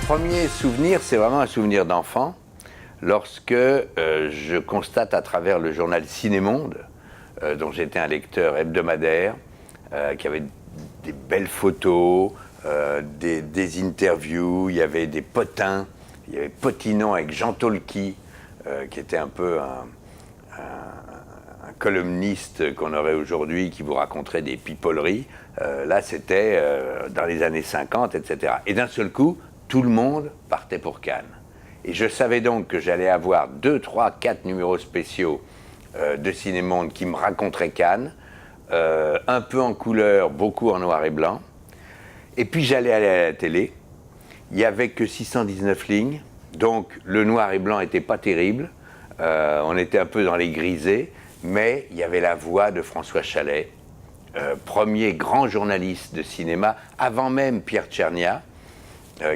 premier souvenir, c'est vraiment un souvenir d'enfant, lorsque je constate à travers le journal Ciné-Monde, dont j'étais un lecteur hebdomadaire, qui avait des belles photos, des interviews, il y avait des potins, il y avait Potinon avec Jean Tolky, qui était un peu un columniste qu'on aurait aujourd'hui, qui vous raconterait des pipoleries. Là, c'était dans les années 50, etc. Et d'un seul coup, tout le monde partait pour Cannes. Et je savais donc que j'allais avoir 2, 3, 4 numéros spéciaux de Ciné-Monde qui me raconteraient Cannes, un peu en couleur, beaucoup en noir et blanc. Et puis j'allais aller à la télé. Il n'y avait que 619 lignes, donc le noir et blanc n'était pas terrible. On était un peu dans les grisés, mais il y avait la voix de François Chalais, premier grand journaliste de cinéma, avant même Pierre Tchernia,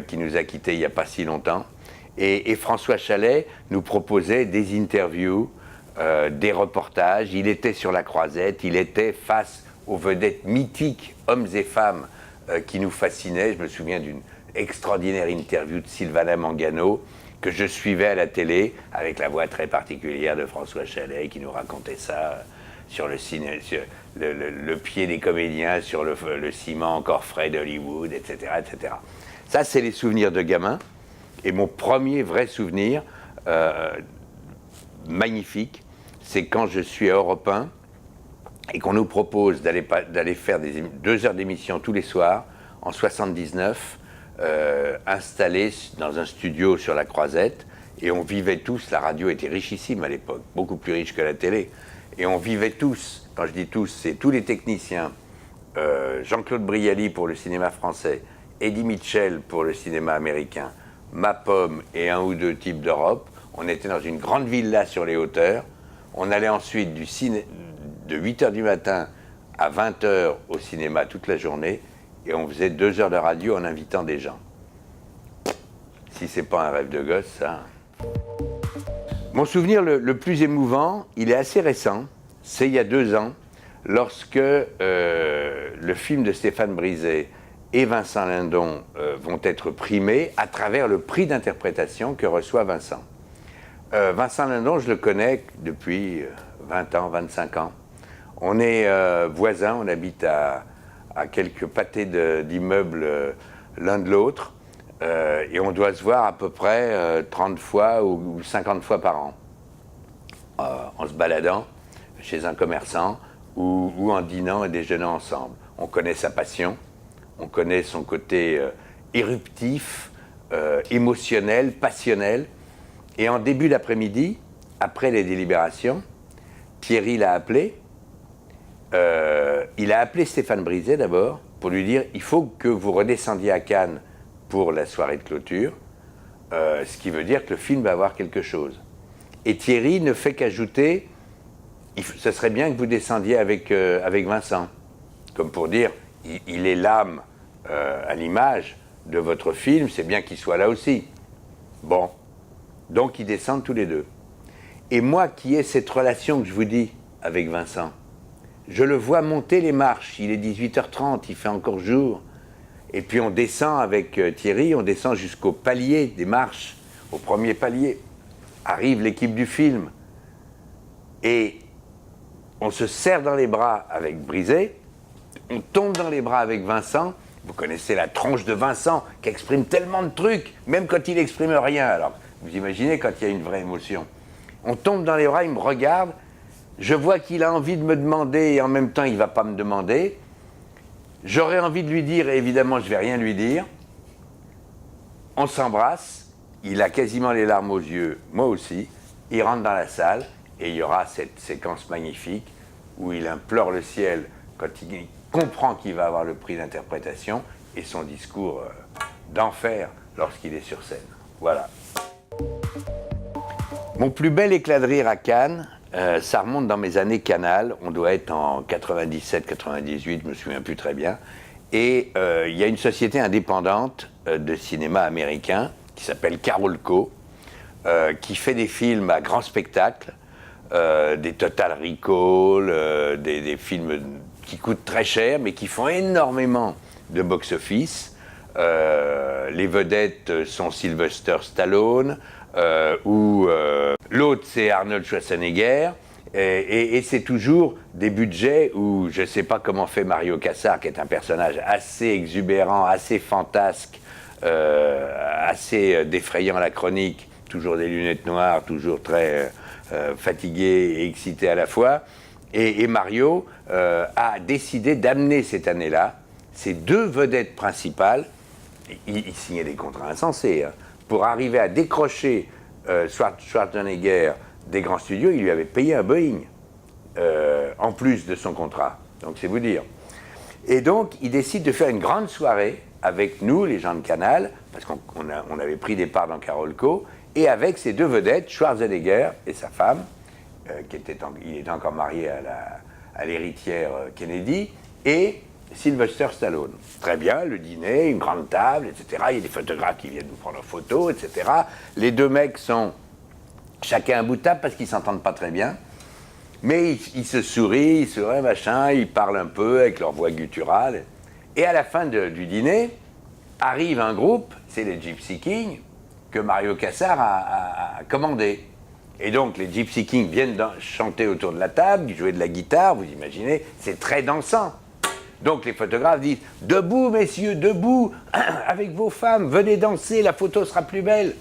qui nous a quittés il n'y a pas si longtemps. Et François Chalais nous proposait des interviews, des reportages. Il était sur la croisette, il était face aux vedettes mythiques, hommes et femmes, qui nous fascinaient. Je me souviens d'une extraordinaire interview de Sylvana Mangano, que je suivais à la télé, avec la voix très particulière de François Chalais, qui nous racontait ça sur le ciné, sur le pied des comédiens, sur le ciment encore frais d'Hollywood, etc., etc. Ça, c'est les souvenirs de gamin. Et mon premier vrai souvenir, magnifique, c'est quand je suis à Europe 1 et qu'on nous propose d'aller faire 2 heures d'émission tous les soirs, en 79, installés dans un studio sur la Croisette, et on vivait tous, la radio était richissime à l'époque, beaucoup plus riche que la télé, et on vivait tous, quand je dis tous, c'est tous les techniciens, Jean-Claude Brialy pour le cinéma français, Eddie Mitchell pour le cinéma américain, Mapom et 1 ou 2 types d'Europe. On était dans une grande villa sur les hauteurs. On allait ensuite de 8h du matin à 20h au cinéma toute la journée, et on faisait 2 heures de radio en invitant des gens. Si c'est pas un rêve de gosse, ça. Mon souvenir le plus émouvant, il est assez récent, c'est il y a 2 ans, lorsque le film de Stéphane Brisé et Vincent Lindon vont être primés à travers le prix d'interprétation que reçoit Vincent. Vincent Lindon, je le connais depuis 20 ans, 25 ans. On est voisins, on habite à quelques pâtés d'immeubles l'un de l'autre, et on doit se voir à peu près 30 fois ou 50 fois par an, en se baladant chez un commerçant ou en dînant et déjeunant ensemble. On connaît sa passion, on connaît son côté éruptif, émotionnel, passionnel. Et en début d'après-midi, après les délibérations, Thierry l'a appelé. Il a appelé Stéphane Brisé d'abord pour lui dire « Il faut que vous redescendiez à Cannes pour la soirée de clôture, ce qui veut dire que le film va avoir quelque chose. » Et Thierry ne fait qu'ajouter « Ce serait bien que vous descendiez avec Vincent. » Comme pour dire « Il est l'âme à l'image de votre film, c'est bien qu'il soit là aussi. » Bon, donc ils descendent tous les deux. Et moi qui ai cette relation que je vous dis avec Vincent, je le vois monter les marches, il est 18h30, il fait encore jour. Et puis on descend avec Thierry, on descend jusqu'au palier des marches, au premier palier. Arrive l'équipe du film. Et on se serre dans les bras avec Brisé, on tombe dans les bras avec Vincent. Vous connaissez la tronche de Vincent qui exprime tellement de trucs, même quand il n'exprime rien. Alors, vous imaginez quand il y a une vraie émotion. On tombe dans les bras, il me regarde, je vois qu'il a envie de me demander et en même temps il ne va pas me demander. J'aurais envie de lui dire et évidemment je ne vais rien lui dire. On s'embrasse, il a quasiment les larmes aux yeux, moi aussi. Il rentre dans la salle et il y aura cette séquence magnifique où il implore le ciel quand il comprend qu'il va avoir le prix d'interprétation et son discours d'enfer lorsqu'il est sur scène. Voilà. Mon plus bel éclat de rire à Cannes, ça remonte dans mes années Canal, on doit être en 97, 98, je me souviens plus très bien, et il y a une société indépendante de cinéma américain qui s'appelle Carolco, qui fait des films à grand spectacle, des Total Recall, des films qui coûtent très cher, mais qui font énormément de box-office. Les vedettes sont Sylvester Stallone, ou l'autre c'est Arnold Schwarzenegger. Et c'est toujours des budgets où je ne sais pas comment fait Mario Kassar, qui est un personnage assez exubérant, assez fantasque, assez défrayant à la chronique, toujours des lunettes noires, toujours très fatigué et excité à la fois. Et Mario a décidé d'amener cette année-là ces deux vedettes principales. Il signait des contrats insensés, hein, pour arriver à décrocher Schwarzenegger des grands studios. Il lui avait payé un Boeing en plus de son contrat. Donc c'est vous dire. Et donc il décide de faire une grande soirée avec nous, les gens de Canal, parce qu'on avait pris des parts dans Carolco, et avec ces deux vedettes, Schwarzenegger et sa femme, il était encore marié à l'héritière Kennedy, et Sylvester Stallone. Très bien, le dîner, une grande table, etc. Il y a des photographes qui viennent nous prendre en photo, etc. Les deux mecs sont chacun un bout de table parce qu'ils ne s'entendent pas très bien. Mais ils se sourient, machin, ils parlent un peu avec leur voix gutturale. Et à la fin du dîner, arrive un groupe, c'est les Gypsy Kings, que Mario Kassar a commandé. Et donc les Gypsy Kings viennent chanter autour de la table, jouer de la guitare, vous imaginez, c'est très dansant. Donc les photographes disent « Debout, messieurs, debout, avec vos femmes, venez danser, la photo sera plus belle. »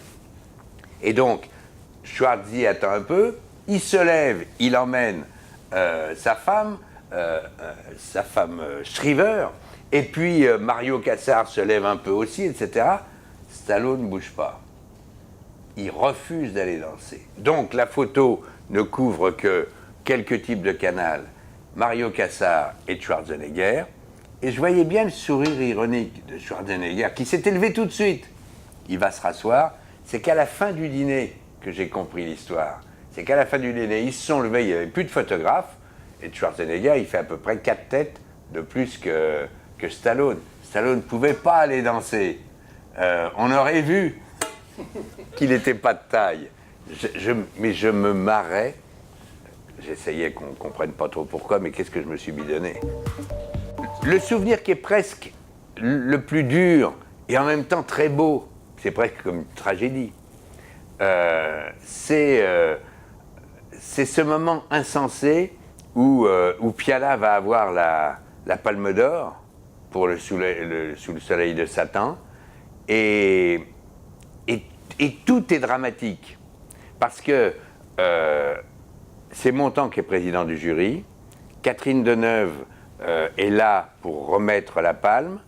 Et donc, Schwarzy attend un peu, il se lève, il emmène sa femme Shriver, et puis Mario Kassar se lève un peu aussi, etc. Stallone ne bouge pas. Il refuse d'aller danser. Donc la photo ne couvre que quelques types de canal, Mario Kassar et Schwarzenegger, et je voyais bien le sourire ironique de Schwarzenegger, qui s'est élevé tout de suite. Il va se rasseoir. C'est qu'à la fin du dîner que j'ai compris l'histoire. C'est qu'à la fin du dîner, ils se sont levés, il n'y avait plus de photographes, et Schwarzenegger, il fait à peu près 4 têtes de plus que Stallone. Stallone ne pouvait pas aller danser. On aurait vu qu'il n'était pas de taille. Mais je me marrais. J'essayais qu'on ne comprenne pas trop pourquoi, mais qu'est-ce que je me suis bidonné. Le souvenir qui est presque le plus dur, et en même temps très beau, c'est presque comme une tragédie, c'est ce moment insensé où Piala va avoir la Palme d'Or pour Sous le soleil de Satan, et tout est dramatique, parce que c'est Montand qui est président du jury, Catherine Deneuve est là pour remettre la palme,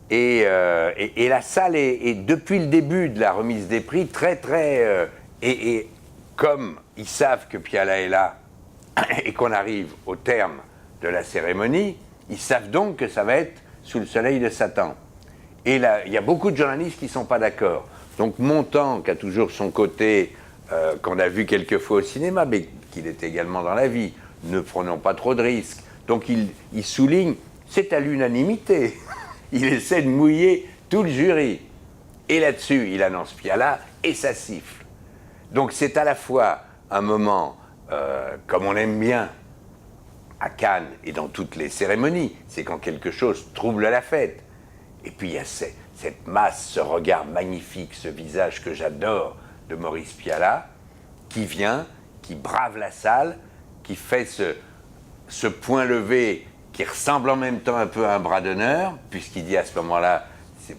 et la salle est, depuis le début de la remise des prix, et comme ils savent que Piala est là, et qu'on arrive au terme de la cérémonie, ils savent donc que ça va être Sous le soleil de Satan. Et là, il y a beaucoup de journalistes qui ne sont pas d'accord. Donc Montand, qui a toujours son côté, qu'on a vu quelques fois au cinéma, mais qu'il est également dans la vie, ne prenons pas trop de risques. Donc il souligne, c'est à l'unanimité. Il essaie de mouiller tout le jury. Et là-dessus, il annonce Piala, et ça siffle. Donc c'est à la fois un moment, comme on aime bien, à Cannes et dans toutes les cérémonies, c'est quand quelque chose trouble la fête. Et puis il y a cette masse, ce regard magnifique, ce visage que j'adore de Maurice Piala, qui vient, qui brave la salle, qui fait ce point levé qui ressemble en même temps un peu à un bras d'honneur, puisqu'il dit à ce moment-là,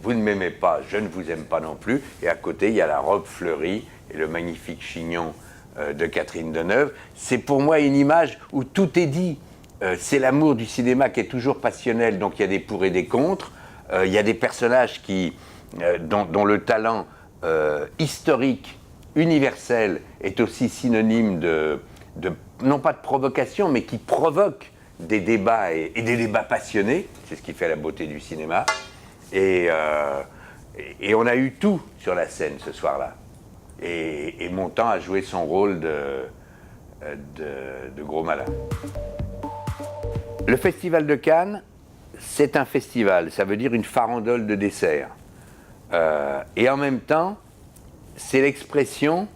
vous ne m'aimez pas, je ne vous aime pas non plus, et à côté il y a la robe fleurie et le magnifique chignon de Catherine Deneuve. C'est pour moi une image où tout est dit. C'est l'amour du cinéma qui est toujours passionnel, donc il y a des pour et des contre. Il y a des personnages dont le talent historique, universel, est aussi synonyme non pas de provocation, mais qui provoque des débats et des débats passionnés. C'est ce qui fait la beauté du cinéma. Et on a eu tout sur la scène ce soir-là. Et Montand a joué son rôle de gros malin. Le Festival de Cannes, c'est un festival, ça veut dire une farandole de dessert. Et en même temps, c'est l'expression,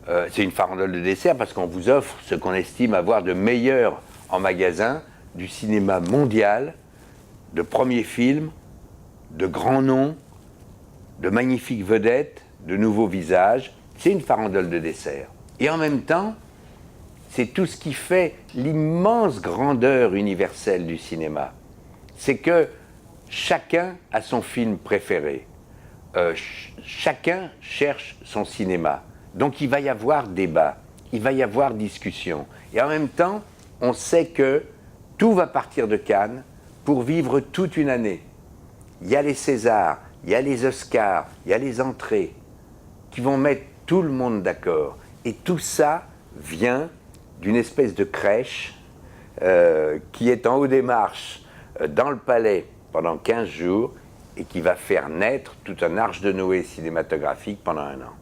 c'est une farandole de dessert parce qu'on vous offre ce qu'on estime avoir de meilleur en magasin, du cinéma mondial, de premiers films, de grands noms, de magnifiques vedettes, de nouveaux visages. C'est une farandole de dessert. Et en même temps, c'est tout ce qui fait l'immense grandeur universelle du cinéma. C'est que chacun a son film préféré. Chacun cherche son cinéma. Donc il va y avoir débat, il va y avoir discussion. Et en même temps, on sait que tout va partir de Cannes pour vivre toute une année. Il y a les Césars, il y a les Oscars, il y a les entrées qui vont mettre tout le monde d'accord. Et tout ça vient d'une espèce de crèche qui est en haut des marches dans le palais pendant 15 jours et qui va faire naître tout un arche de Noé cinématographique pendant un an.